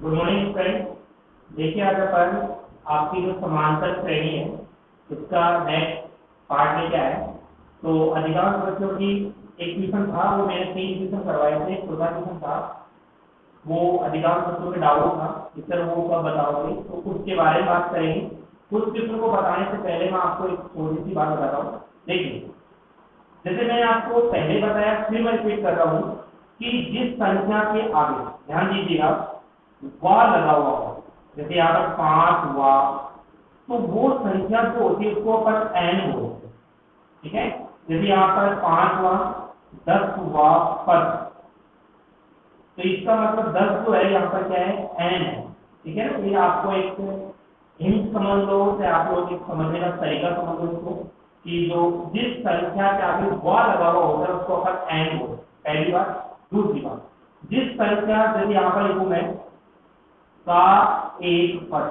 Good morning friend. देखिए आज अपन आपकी जो समांतर श्रेणी है उसका नेक्स्ट पार्ट लेके आए। तो अधिकांश बच्चों की एक ट्यूशन था, वो मैंने 3 ट्यूशन करवाए थे। छोटा ट्यूशन था, वो अधिकांश बच्चों में डाउट था कि सर वो कब बताओगे, तो उसके बारे में बात करेंगे। उस ट्यूशन को बताने से पहले मैं आपको एक छोटी सी बात बताता हूँ। देखिए, जैसे मैंने आपको पहले बताया, फिर मैं रिपीट कर रहा हूँ कि जिस संख्या के आगे, ध्यान दीजिएगा, वाह लगा हुआ हो, जैसे यहाँ पर 5 वाह, तो वो संख्या जो होती है उसको अपन एन बोलते हैं। ठीक है, जैसे यहाँ पर 5 वाह, 10 वाह पद, तो इसका मतलब 10 जो है यहाँ पर क्या है, एन है। ठीक है ना, ये आपको एक हिंट समझ लो, से आप लोग एक समझने का तरीका समझ लो इसको, कि जो जिस संख्या के आगे वाह लगा हुआ होता है उसको अपन एन बोलते हैं, पहली बात। दूसरी बात, जिस संख्या, जैसे यहाँ पर लिखूं मैं का एक पद,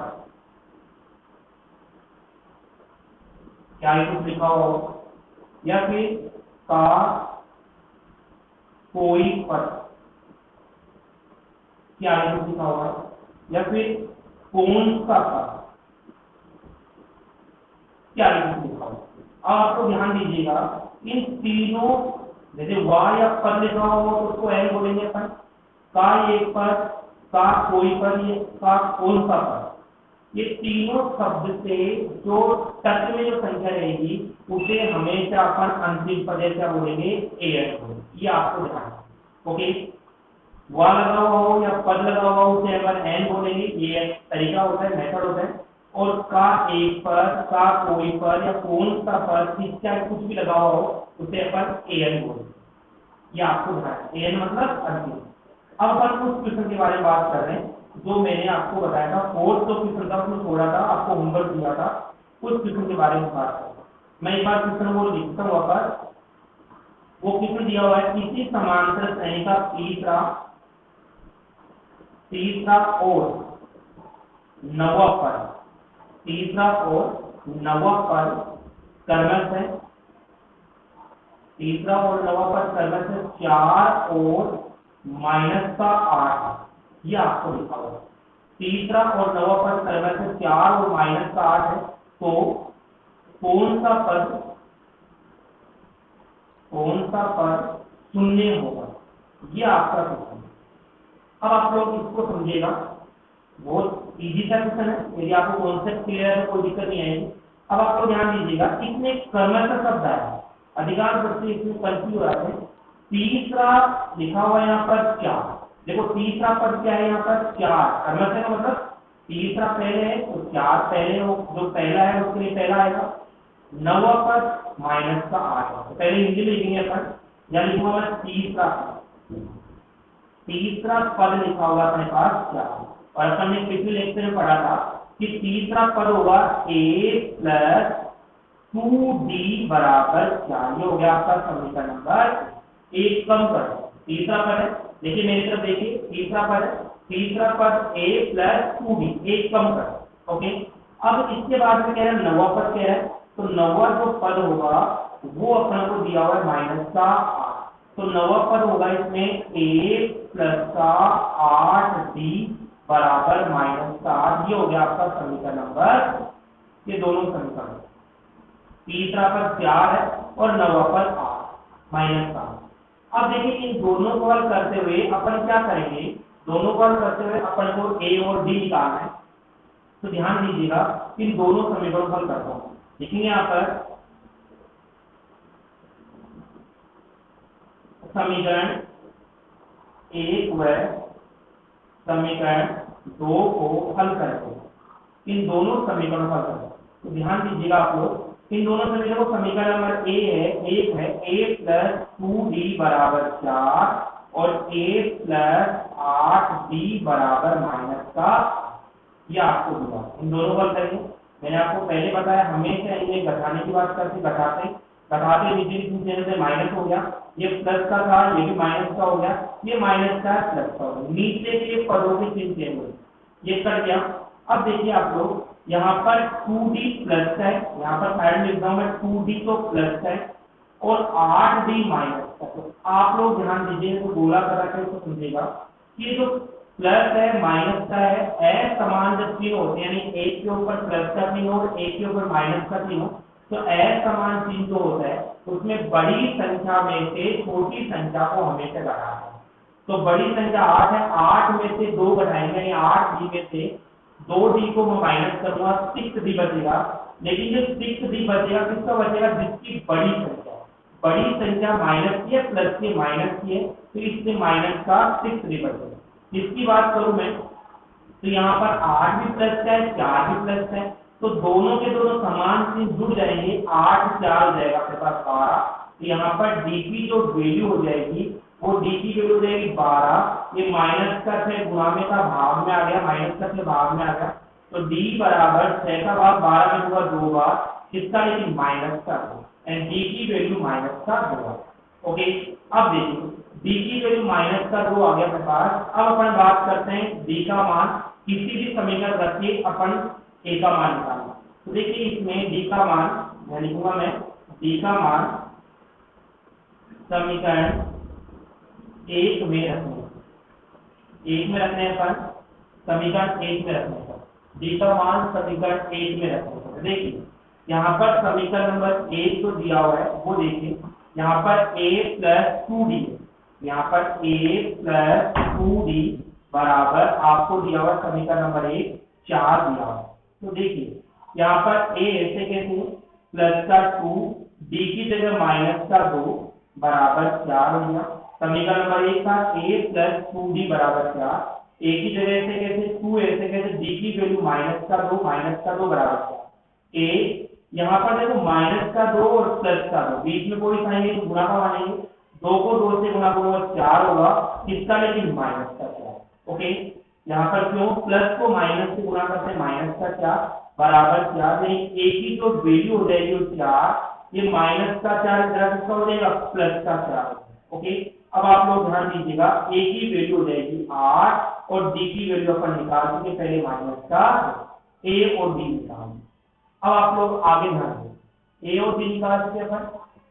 क्या ये कुछ लिखा हो, या फिर का कोई पद, क्या ये कुछ लिखा होगा, या फिर कौन सा पद, क्या ये कुछ लिखा होगा। अब आपको ध्यान दीजिएगा, इन तीनों, जैसे वाह या पद लिखा हो तो उसको एन बोलेंगे अपन, का एक पद, का कोई पद, ये का कौन सा पद, ये तीनों शब्द से जो तत्व में जो संख्या रहेगी उसे हमेशा अपन अंतिम पद क्या बोलेंगे, एन बोलेंगे। ये आपको ध्यान है। ओके, वाह लगा हुआ हो या पद लगा हुआ हो उसे अपन एन बोलेंगे, ये एक तरीका होता है, मेथड होता है। और का एक पद, का कोई पद या कौन सा पद, किसका कुछ भी लगा हुआ हो उसे अपन एन बोलेंगे। ये आपको ध्यान है, एन मतलब अंतिम। अब अपन उस क्वेश्चन के बारे में बात कर रहे हैं जो मैंने आपको बताया था, फोर्थ जो क्वेश्चन था उसमें छोड़ा था, आपको होमवर्क दिया था, उस क्वेश्चन के बारे में बात करें। मैं एक बार क्वेश्चन वो लिखता हूँ पर, वो क्वेश्चन दिया हुआ है, किसी समांतर श्रेणी का तीसरा और नवा पद, तीसरा और नवा पद क्रमश है, तीसरा और नवा पद क्रमश है 4 और -8। ये आपको लिखा हुआ है, तीसरा और नवा पद क्रमश है 4 और -8 है, तो कौन सा पद शून्य होगा, ये आपका क्वेश्चन है। अब आप लोग इसको समझिएगा, बहुत इजी सा क्वेश्चन है, यदि आपको कॉन्सेप्ट क्लियर है तो कोई दिक्कत नहीं आएगी। अब आप लोग ध्यान दीजिएगा, इसमें क्रमश शब्द आया, अधिकांश बच्चे इसमें कंफ्यूज हो रहे हैं। तीसरा लिखा हुआ है यहाँ पर 4, देखो तीसरा पद क्या है यहाँ पर 4, क्रमश है, मतलब तीसरा पहले है तो 4 पहले हो, जो पहला है उसके लिए पहला आएगा, नवा पद -8, तो पहले हिंदी में लिखेंगे अपन, या लिखूंगा मैं तीसरा पद लिखा होगा अपने पास 4। और अपन ने पिछले लेक्चर में पढ़ा था कि तीसरा पद होगा a + 2d बराबर 4। ये हो गया आपका समीकरण नंबर 1। कम करो, तीसरा पद है, देखिए मेरी तरफ देखिए, तीसरा पद है, तीसरा पद a + 2d, 1 कम करो। ओके, अब इसके बाद में कह रहा है नवा पद कह रहा है, तो नवा जो पद होगा वो अपने को दिया हुआ है -8, तो नवा पद होगा इसमें a + 8d बराबर -8। ये हो गया आपका समीकरण नंबर, ये दोनों समीकरण, तीसरा पद 4 है और नवा पद 8 -8। अब देखिए इन दोनों को हल करते हुए अपन क्या करेंगे, दोनों को हल करते हुए अपन को a और d निकालना है। तो ध्यान दीजिएगा, इन दोनों समीकरणों को हल करता हूँ। देखिए यहाँ पर समीकरण 1 व समीकरण 2 को हल करते हैं, इन दोनों समीकरणों को हल करते हैं। तो ध्यान दीजिएगा आप लोग, इन दोनों समीकरणों को, समीकरण नंबर a है, एक है a + 2d बराबर 4 और a + 8d बराबर -7। ये आपको दिया, इन दोनों को हल करेंगे। मैंने आपको पहले बताया, हमेशा इन्हें घटाने की बात करते, घटाते नीचे देने से माइनस हो गया, ये प्लस का था, ये भी माइनस का हो गया, ये माइनस का प्लस का हो गया, नीचे के पदों की चिन्ह चेंज हो, ये कट गया। अब देखिए आप लोग, यहाँ पर 2d प्लस है, यहाँ पर साइड में लिख रहा हूं मैं 2d तो प्लस है और 8d माइनस है। तो आप लोग ध्यान दीजिए, तो गोला करा के इसको समझेगा कि जो प्लस है माइनस का है, समान जब चिन्ह होते हैं यानी एक के ऊपर प्लस का चिन्ह और एक के ऊपर माइनस का चिन्ह हो, तो समान चिन्ह जो होता है उसमें बड़ी संख्या में से छोटी संख्या को हमेशा घटाना है। तो बड़ी संख्या 8 है, 8 में से 2 घटाएंगे यानी 8 डी में से 2d को मैं माइनस करूंगा, 6d बचेगा। लेकिन जो 6d बचेगा किसका बचेगा, जिसकी बड़ी संख्या माइनस की है प्लस की माइनस की है, तो इससे माइनस का 6d बचेगा। इसकी बात करूं मैं तो यहाँ पर 8 भी प्लस का है, 4 भी प्लस का है, तो दोनों के दोनों समान चिन्ह जुड़ जाएंगे, 8 4 हो जाएगा आपके पास 12। तो यहाँ पर d की जो वैल्यू हो जाएगी वो d की वैल्यू हो जाएगी 12, ये माइनस का 6 गुणा में का भाग में आ गया, माइनस का 6 भाग में आ गया, तो d बराबर 6 का भाग 12 में होगा 2 बार, किसका, लेकिन माइनस का, एंड d की वैल्यू माइनस का 2। ओके, अब देखिए d की वैल्यू माइनस का 2 आ गया अपने पास। अब अपन बात करते हैं d का मान, किसी भी समीकरण रख के अपन a का मान निकालना। तो देखिए इसमें d का मान मैं लिखूंगा, मैं d का मान समीकरण 1 में रखने अपन समीकरण 1 में रखने पर d का मान समीकरण 1 में रखने पर देखिए यहाँ पर समीकरण नंबर 1 जो दिया हुआ है वो देखिए, यहाँ पर a प्लस 2d है, यहाँ पर a प्लस 2d बराबर आपको दिया हुआ समीकरण नंबर 1 4 दिया हुआ। तो देखिए यहाँ पर a ऐसे कैसे प्लस का 2, d की जगह माइनस का 2 बराबर 4 हो गया। समीकरण नंबर 1 का a प्लस 2d बराबर 4, a की जगह ऐसे कैसे 2 ऐसे कैसे, d की वैल्यू माइनस का 2 बराबर 4। a यहाँ पर देखो माइनस का 2 और प्लस का 2 बीच में कोई साइन नहीं, तो गुणा का मानेंगे, 2 को 2 से गुणा करूंगा 4 होगा, किसका, लेकिन माइनस का 4। ओके, यहाँ पर क्यों, प्लस को माइनस से गुणा करते हैं, माइनस का 4 बराबर 4, यानी a की जो वैल्यू हो जाएगी वो 4, ये माइनस का 4 इधर किसका हो जाएगा, प्लस का 4। ओके, अब आप लोग ध्यान दीजिएगा, a की वैल्यू हो जाएगी 8 और d की वैल्यू अपन निकाल चुके पहले माइनस का, a और d निकाल। अब आप लोग आगे ध्यान दें, a और b निकाल चुके अपन।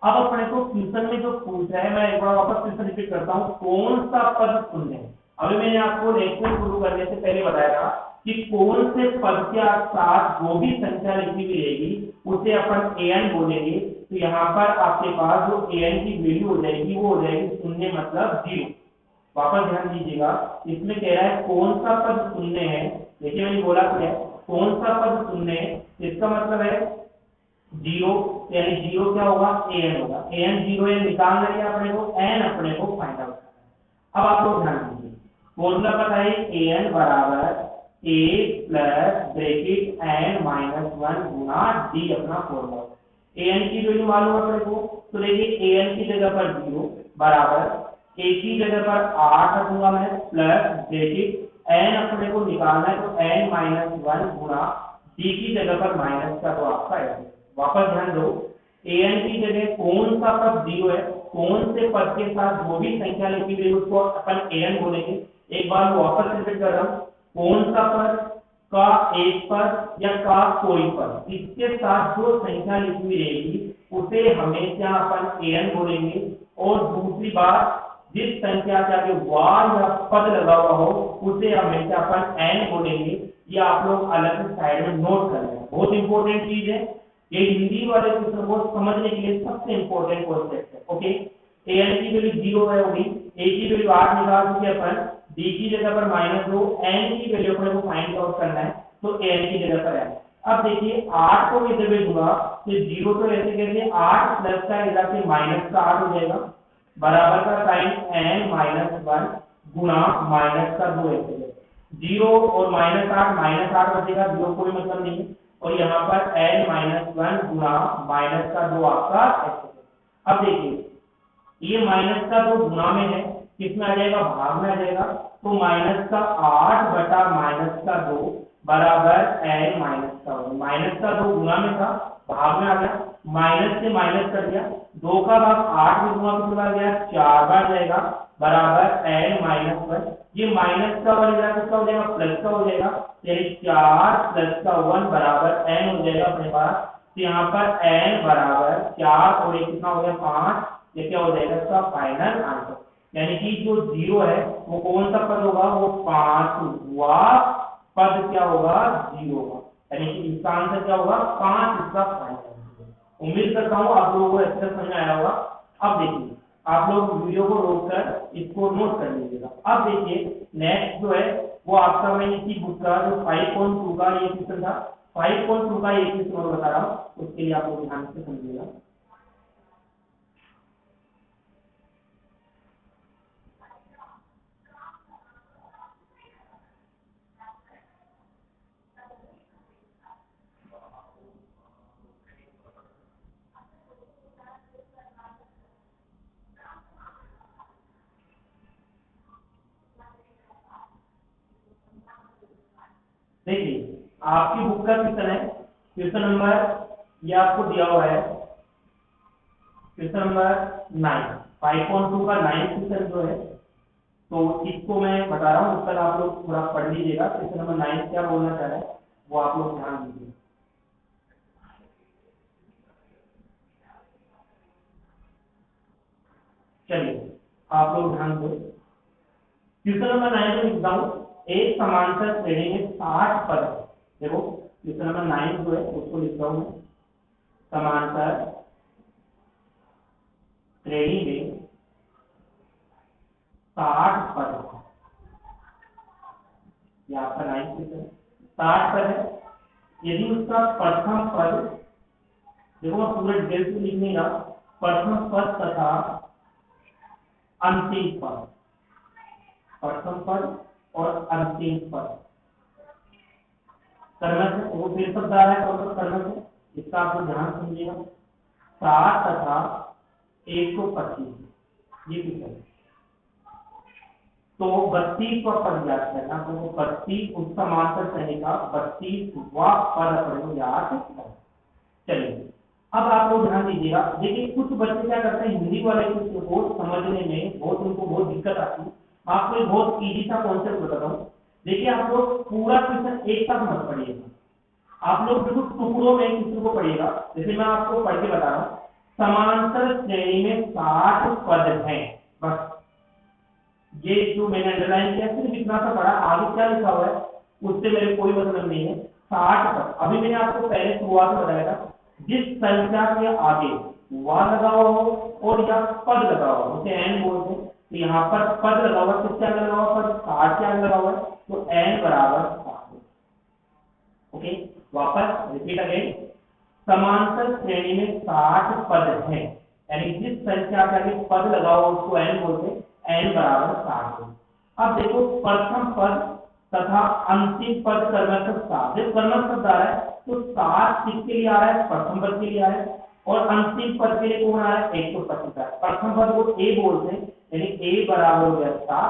अब अपने को क्वेश्चन में जो पूछ रहा है, मैं एक बार वापस क्वेश्चन रिपीट करता हूँ, कौन सा पद शून्य है। अभी मैंने आपको लेक्चर शुरू करने से पहले बताया था कि कौन से पद के साथ जो भी संख्या लिखी हुई रहेगी उसे अपन an बोलेंगे। तो यहाँ पर आपके पास जो an की वैल्यू हो जाएगी वो हो जाएगी शून्य, मतलब 0। वापस ध्यान दीजिएगा, इसमें कह रहा है कौन सा पद शून्य है। देखिए मैंने बोला क्या है, कौन सा पद शून्य है, इसका मतलब है 0, यानी 0 क्या होगा, an होगा, an 0 है, निकालना है अपने को, n अपने को फाइंड आउट करना है। अब आप लोग ध्यान दीजिए, फॉर्मूला पता है an बराबर a plus bracket n minus 1 Guna d अपना फॉर्मूला। an की वैल्यू मालूम है अपने को, तो देखिए an की जगह पर 0 बराबर a की जगह पर 8 रखूंगा मैं, प्लस ब्रैकेट n अपने को निकालना है, तो n माइनस 1 गुना d की जगह पर माइनस का, तो आपका है। वापस ध्यान दो, an की जगह कौन सा पद 0 है, कौन से पद के साथ जो भी संख्या लिखी गई उसको अपन an बोलेंगे। एक बार वापस रिपीट कर रहा हूं, कौन सा पद का एक पद या का कोई पद, इसके साथ जो संख्या लिखी हुई रहेगी उसे हमेशा अपन an बोलेंगे। और दूसरी बात, जिस संख्या के आगे वार या पद लगा हुआ हो उसे हमेशा अपन n बोलेंगे। ये आप लोग अलग से साइड में नोट कर लें, बहुत इंपॉर्टेंट चीज है ये, हिंदी वाले क्वेश्चन को समझने के लिए सबसे इंपॉर्टेंट कॉन्सेप्ट है। ओके, an की वैल्यू 0 है होगी, a की वैल्यू 8 निकाल चुके अपन, d की जगह पर -2, n की वैल्यू अपने को फाइंड आउट करना है, तो n की जगह पर n। अब देखिए 8 को इधर भेजूंगा तो 0 तो ऐसे कैसे, 8 प्लस का इधर से माइनस का 8 हो जाएगा, बराबर का साइन n माइनस 1 गुना माइनस का 2 ऐसे 0 और -8 बचेगा, 0 कोई मतलब नहीं, और यहाँ पर n माइनस 1 गुना माइनस का 2 आपका ऐसे। अब देखिए ये माइनस का 2 गुना में है, किसमें आ जाएगा, भाग में आ जाएगा, तो माइनस का 8 बटा माइनस का 2 बराबर n माइनस का 1, माइनस का 2 गुना में था, भाग में आ गया, माइनस से माइनस कर दिया, 2 का भाग 8 में गुना कितनी बार गया, 4 बार जाएगा, बराबर n माइनस 1। ये माइनस का 1 इधर किसका हो जाएगा, प्लस का हो जाएगा, यानी 4 प्लस का 1 बराबर n हो जाएगा अपने पास। तो यहाँ पर n बराबर 4 और 1 कितना हो गया, 5, ये क्या हो जाएगा इसका फाइनल आंसर। यानी कि जो 0 है वो कौन सा पद होगा, वो 5वां पद क्या होगा, 0 होगा। यानी कि इसका आंसर क्या होगा, 5 इसका फाइनल आंसर। उम्मीद करता हूँ आप लोगों को अच्छे से समझ में आया होगा। अब देखिए आप लोग वीडियो को रोककर इसको नोट कर लीजिएगा। अब देखिए नेक्स्ट जो है वो आपका, मैं इसी बुक का जो 5.2 का ये क्वेश्चन था, 5.2 का ये क्वेश्चन और बता रहा हूँ, उसके लिए आप लोग ध्यान से समझिएगा। देखिए आपकी बुक का क्वेश्चन है, क्वेश्चन नंबर ये आपको दिया हुआ है, क्वेश्चन नंबर 9, 5.2 का 9 क्वेश्चन जो है, तो इसको मैं बता रहा हूँ, उसका आप लोग थोड़ा पढ़ लीजिएगा। क्वेश्चन नंबर 9 क्या बोलना चाह रहा है वो आप लोग ध्यान दीजिए। चलिए आप लोग ध्यान दो, क्वेश्चन नंबर 9 में लिखता हूँ, एक समांतर श्रेणी में 60 पद है। देखो क्वेश्चन नंबर 9 जो है उसको लिखता हूँ मैं, समांतर श्रेणी में 60 पद है। ये आपका 9 क्वेश्चन 60 पद है। यदि उसका प्रथम पद, देखो मैं पूरे डिटेल से लिख नहीं रहा, प्रथम पद तथा अंतिम पद, प्रथम पद और अंतिम पद कर्मक है, वो फिर शब्द आ रहा है कौन सा कर्मक है, इसका आपको ध्यान समझिएगा। 60 तथा 125 ये कितना है, तो 32 का पद याद करना, तो वो 32 उस समांतर श्रेणी का 32वां पद अपने को याद करना। चलिए अब आप लोग ध्यान दीजिएगा। देखिए कुछ बच्चे क्या करते हैं, हिंदी वाले क्वेश्चन को समझने में बहुत उनको बहुत दिक्कत आती है। आपको एक बहुत इजी सा कॉन्सेप्ट बताता हूँ। देखिए आप लोग पूरा क्वेश्चन एक साथ मत पढ़िएगा, आप लोग बिल्कुल टुकड़ों में क्वेश्चन को पढ़िएगा। जैसे मैं आपको पढ़ के बता रहा हूँ, समांतर श्रेणी में 60 पद हैं, बस ये जो मैंने अंडरलाइन किया सिर्फ इतना सा पढ़ा, आगे क्या लिखा हुआ है उससे मेरे कोई मतलब नहीं है। 60 पद, अभी मैंने आपको पहले शुरुआत में बताया था, जिस संख्या के आगे वा लगा हुआ हो और या पद लगा हुआ हो उसे एन बोलते हैं। तो यहाँ पर पद लगा हुआ, किसके आगे लगा हुआ, पद 60 के आगे लगा हुआ है, तो एन बराबर 60। ओके वापस रिपीट अगेन, समांतर श्रेणी में 60 पद हैं, यानी जिस संख्या के आगे पद लगा हुआ उसको एन बोलते हैं, एन बराबर 60। अब देखो प्रथम पद तथा अंतिम पद कर्मक शब्द 60, जब कर्मक शब्द आ रहा है तो 60 किसके लिए आ रहा है, प्रथम पद के लिए आ रहा है, और अंतिम पद के लिए कौन आ रहा है, 125। प्रथम पद को ए बोलते हैं, यानी ए बराबर हो गया 60,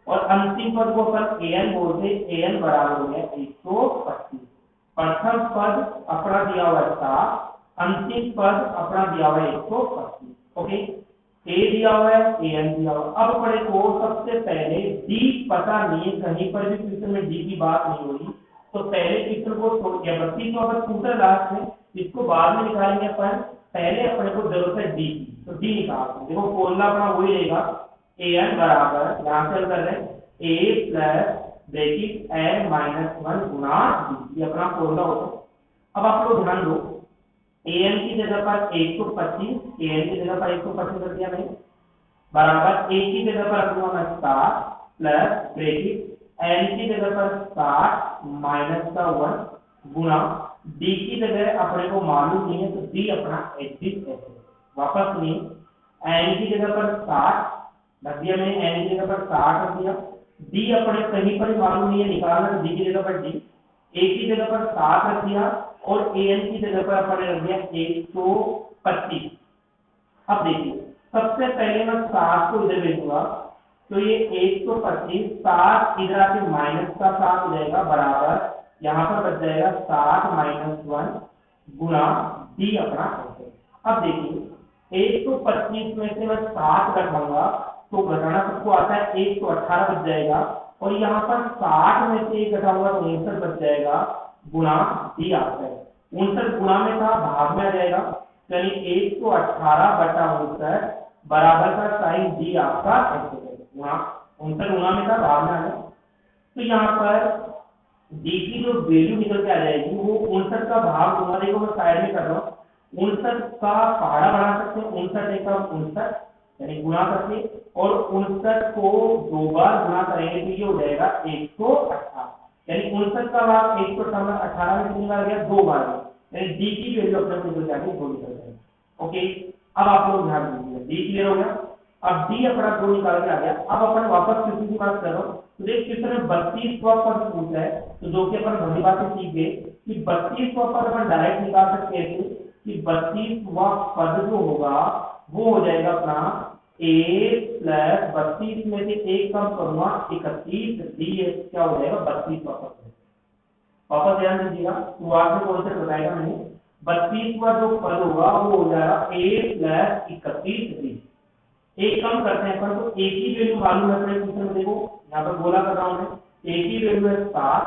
और अंतिम पद को अपन एन बोलते हैं, एन बराबर हो गया 125। प्रथम पद अपना दिया हुआ है 60, अंतिम पद अपना दिया हुआ है 125। ओके ए दिया हुआ है, एन दिया हुआ है। अब पढ़े तो सबसे पहले डी पता नहीं, कहीं पर भी क्वेश्चन में डी की बात नहीं हो रही, तो पहले क्वेश्चन को छोड़ दिया, 32 को अगर टूटा लास्ट में, इसको बाद में निकालेंगे अपन, पहले अपने को जरूरत है डी की, तो डी निकालते हैं। देखो फॉर्मूला अपना वही रहेगा, ए एन बराबर, यहाँ से कर रहे हैं ए प्लस ब्रैकेट एन माइनस 1 गुना डी, ये अपना फॉर्मूला होता है। अब आप लोग ध्यान दो, एन की जगह पर 125, एन की जगह पर 125 रख दिया मैंने, बराबर ए की जगह पर रखूंगा मैं 60 प्लस ब्रैकेट एन की जगह पर 60 माइनस का 1 गुना डी की जगह अपने को मालूम नहीं है, तो डी अपना एग्जिस्ट है। वापस सुनिए, एन की जगह पर 60 रख दिया मैंने, एन की जगह पर 60 रख दिया, डी अपने कहीं पर मालूम नहीं है, निकालना, तो डी की जगह पर डी, ए की जगह पर 60 रख दिया, और ए एन की जगह पर अपन रख दिया 125। अब देखिए सबसे पहले मैं 60 को इधर भेजूंगा, तो ये 125, 60 इधर आके माइनस का 7 हो जाएगा, बराबर यहाँ पर बच जाएगा 60 माइनस 1 गुना डी अपना ऐसे। अब देखिए 125 में से मैं 60 घटाऊंगा, तो घटाना सबको आता है, 118 बच जाएगा, और यहाँ पर 60 में से 1 घटाऊंगा तो 59 बच जाएगा, गुना डी आता है। 59 गुना में था, भाग में आ जाएगा, यानी 118 बटा 59 बराबर का साइन डी आपका ऐसे है, वहाँ 69 गुना में था भाग में आ गया। तो यहाँ पर डी की जो वैल्यू निकल के आ जाएगी वो 59 का भाग दूंगा, देखो मैं साइड में कर रहा हूँ, 59 का पहाड़ा बना सकते हैं, 59 एक 59 यानी गुणा करके, और 59 को 2 बार गुणा करेंगे तो ये हो जाएगा 118, यानी 59 का भाग 118 में कितनी बार गया, 2 बार, यानी डी की वैल्यू अपने को निकल जाएगी 2 निकल जाएगी। ओके, अब आप लोग ध्यान दीजिए, डी क्लियर हो गया। अब डी अपना 2 निकाल के आ गया। अब अपन वापस किसी की बात कर रहा हूँ, तो देख किस तरह 32वां पद पूछा है, तो जो कि अपन भली बात सीख गए कि 32वां पद अपन डायरेक्ट निकाल सकते हैं कि 32वां पद जो होगा वो हो जाएगा अपना a प्लस 32 में से 1 कम करूंगा 31, डी क्या हो जाएगा 32वां पद। वापस ध्यान दीजिएगा, शुरुआत में कौन सा बताएगा नहीं, 32वां जो पद होगा वो हो जाएगा a प्लस 31 डी। एक कम करते हैं अपन, तो एक ही वैल्यू मालूम है अपने क्वेश्चन में, देखो यहाँ पर बोला कर रहा हूं मैं, एक ही वैल्यू है 7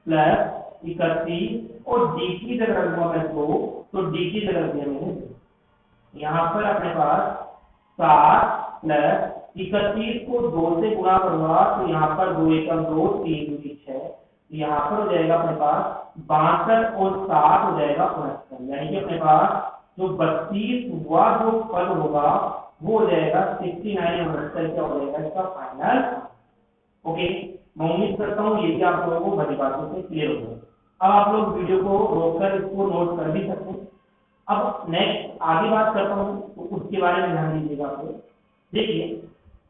प्लस 31 और डी की जगह रखूंगा मैं 2, तो डी की जगह दिया मैंने यहाँ पर अपने पास 7 प्लस 31 को 2 से गुणा करूंगा, तो यहाँ पर 2 एकम 2 3 2 6, तो यहाँ पर हो जाएगा अपने पास 62 और 7 हो जाएगा 69, यानी कि अपने पास जो 32वां जो पद होगा वो हो जाएगा 69 और क्या हो जाएगा इसका फाइनल। ओके, मैं उम्मीद करता हूँ ये भी आप लोगों को बड़ी बातों से क्लियर हो गया। अब आप लोग वीडियो को रोककर इसको नोट कर भी सकते हैं। अब नेक्स्ट आगे बात करता हूँ, तो उसके बारे में ध्यान दीजिएगा आप लोग। देखिए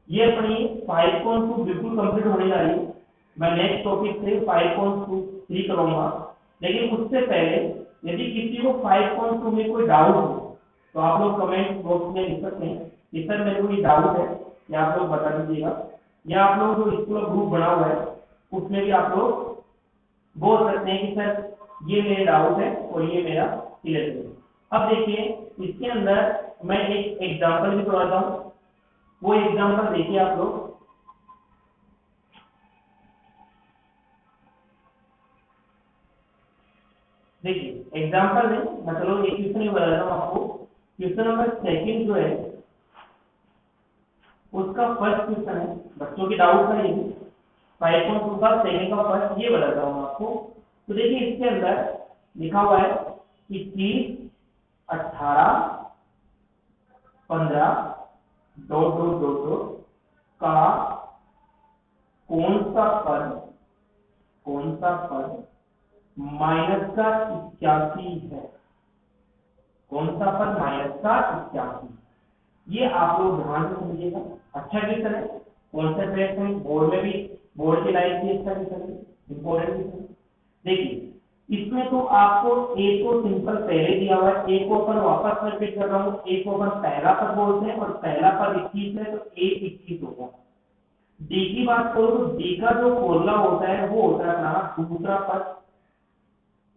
ये अपनी 5.2 बिल्कुल कंप्लीट होने जा रही है, मैं नेक्स्ट टॉपिक से 5.23 करूंगा, लेकिन उससे पहले यदि किसी को 5.2 में कोई डाउट हो तो आप लोग कमेंट बॉक्स में लिख सकते हैं कि सर मेरे को ये डाउट है, या आप लोग बता दीजिएगा, या आप लोग जो स्कूल ग्रुप बना हुआ है उसमें भी आप लोग बोल सकते हैं कि सर ये मेरे डाउट है और ये मेरा क्लियर है। अब देखिए इसके अंदर मैं एक एग्जांपल भी करवाता हूँ, वो एग्जांपल देखिए आप लोग। देखिए एग्जांपल में मतलब एक क्वेश्चन ही बता रहा हूँ आपको, क्वेश्चन नंबर 2 जो है उसका फर्स्ट क्वेश्चन है, बच्चों की डाउट था ये 5.2 का सेकंड का फर्स्ट ये बताता हूँ आपको। तो देखिए इसके अंदर लिखा हुआ है 21 18 15 2 का कौन सा पद माइनस का 81 है, कौन सा पद माइनस का 81, ये आप लोग ध्यान से समझिएगा। अच्छा क्वेश्चन है, कॉन्सेंट्रेट में बोर्ड में भी, बोर्ड की लाइफ भी अच्छा क्वेश्चन है, इंपॉर्टेंट क्वेश्चन। देखिए इसमें तो आपको ए को सिंपल पहले दिया हुआ है, ए को अपन वापस में रिपीट कर रहा हूँ, ए को अपन पहला पद बोलते हैं और पहला पद 21 है तो ए 21 होगा। डी की बात करो तो डी का जो फॉर्मूला होता है वो होता है अपना दूसरा पद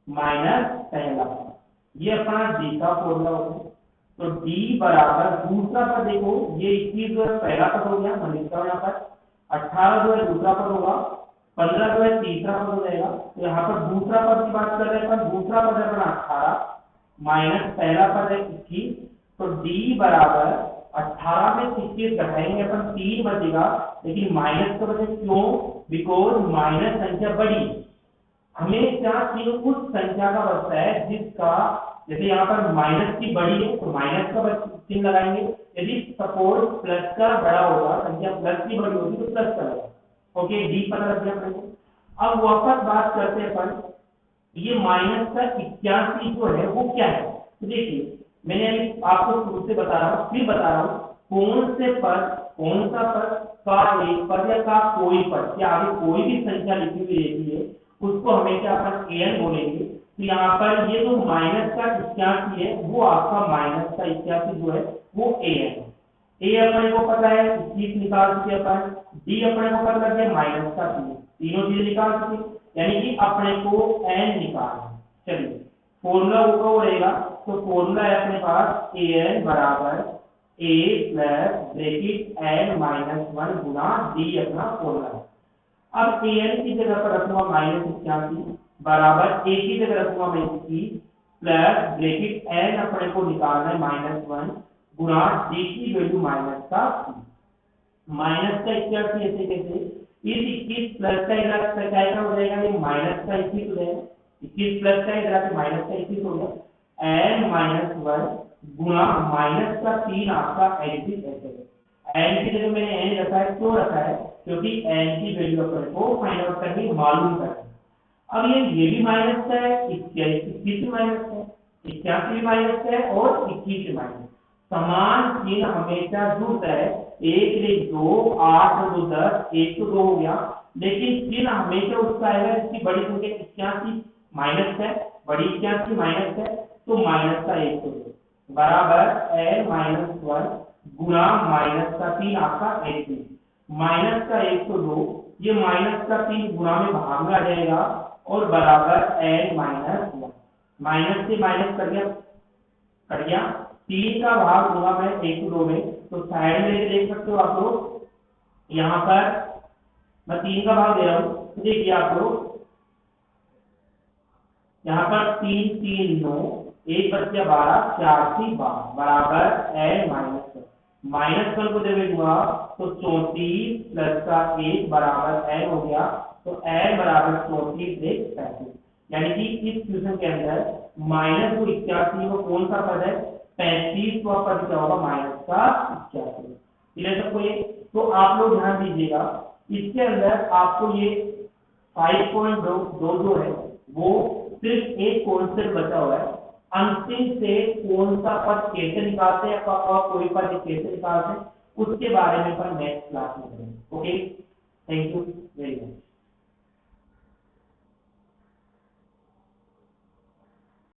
माइनस पहला पद, ये अपना डी का फॉर्मूला होता है। तो d बराबर दूसरा पद, देखो ये 21 जो है पहला पद हो गया, मैं लिखता हूं यहाँ पर 18 जो है दूसरा पद होगा, 15 जो है तीसरा पद हो जाएगा। तो यहाँ पर दूसरा पद की बात कर रहे हैं, दूसरा पद है अपना 18 माइनस पहला पद है 21, तो d बराबर 18 में 21 घटाएंगे अपन 3 बचेगा, लेकिन माइनस का वजह क्यों, बिकॉज माइनस संख्या बड़ी, हमेशा तीन उस संख्या का बचता है जिसका, जैसे यहाँ पर माइनस की बड़ी है तो माइनस का चिन्ह लगाएंगे, यदि सपोज प्लस का बड़ा होगा, संख्या प्लस की बड़ी होगी तो प्लस का लगेगा। ओके, डी पता लग गया अपने को। अब वापस बात करते हैं अपन, ये माइनस का 81 जो है वो क्या है। तो देखिए मैंने अभी आपको शुरू से बता रहा हूँ, फिर बता रहा हूँ, कौन सा पद का एक पद या का कोई पद, या आगे कोई भी संख्या लिखी हुई रहती है उसको हमेशा अपन एन बोलेंगे। तो यहाँ पर ये जो माइनस का 81 है वो आपका माइनस का 81 जो है वो ए है। ए अपने को पता है 21 निकाल चुके अपन, डी अपने को पता लग गया माइनस का 3, तीनों चीजें निकाल चुके, यानी कि अपने को एन निकालना। चलिए फॉर्मूला वो रहेगा, तो फॉर्मूला है अपने पास ए एन बराबर ए प्लस ब्रैकेट एन माइनस 1 गुना डी अपना फॉर्मूला है। अब ए एन की जगह पर रखूंगा माइनस 81 बराबर ए की जगह रखूंगा मैं 21 प्लस ब्रैकेट एन अपने को निकालना है माइनस 1 गुणा डी की वैल्यू माइनस का माइनस का 81 ऐसे कैसे, इस 21 प्लस का इधर क्या हो जाएगा, ये माइनस का 21 हो जाएगा, 21 प्लस का इधर आके माइनस का 21 हो गया, एन माइनस 1 गुणा माइनस का 3 आपका एन की ऐसे, एन की जगह मैंने एन रखा है, क्यों रखा है, क्योंकि एन की वैल्यू अपन को फाइंड आउट करनी, मालूम करनी। अब ये भी माइनस का है, 21 भी माइनस है, 81 भी माइनस है और 21 भी माइनस, समान चिन्ह हमेशा जुड़ता है, 1 रे 2 8 2 10, 1 तो 2 हो गया, लेकिन चिन्ह हमेशा उसका आएगा जिसकी बड़ी संख्या 81 माइनस है, बड़ी 81 माइनस है, तो माइनस का 1 तो 2 बराबर एन माइनस 1 गुणा माइनस का 3 आपका 1 माइनस का 1 तो 2, ये माइनस का 3 गुणा में भाग में आ जाएगा और बराबर एन माइनस 1, माइनस से माइनस कर गया 3 का भाग दूंगा मैं 1 2 में, तो साइड में देख सकते हो आप लोग, यहाँ पर मैं 3 का भाग दे रहा हूँ, तो देखिए आप लोग यहाँ पर 3 3 9 1 बच गया 12 4 3 12 बराबर एन माइनस 1 को जब दूंगा तो 34 प्लस का 1 बराबर एन हो गया, तो एन बराबर 34 से 35, यानी कि इस क्वेश्चन के अंदर माइनस को 81 को कौन सा पद है, 35 को पद क्या होगा माइनस का 81, क्लियर सबको ये। तो आप लोग ध्यान दीजिएगा, इसके अंदर आपको ये 5.2 जो है वो सिर्फ एक कॉन्सेप्ट बचा हुआ है, अंतिम से कौन सा पद कैसे निकालते हैं और कोई पद कैसे निकालते हैं उसके बारे में पर नेक्स्ट क्लास में करेंगे। Okay, thank you very much.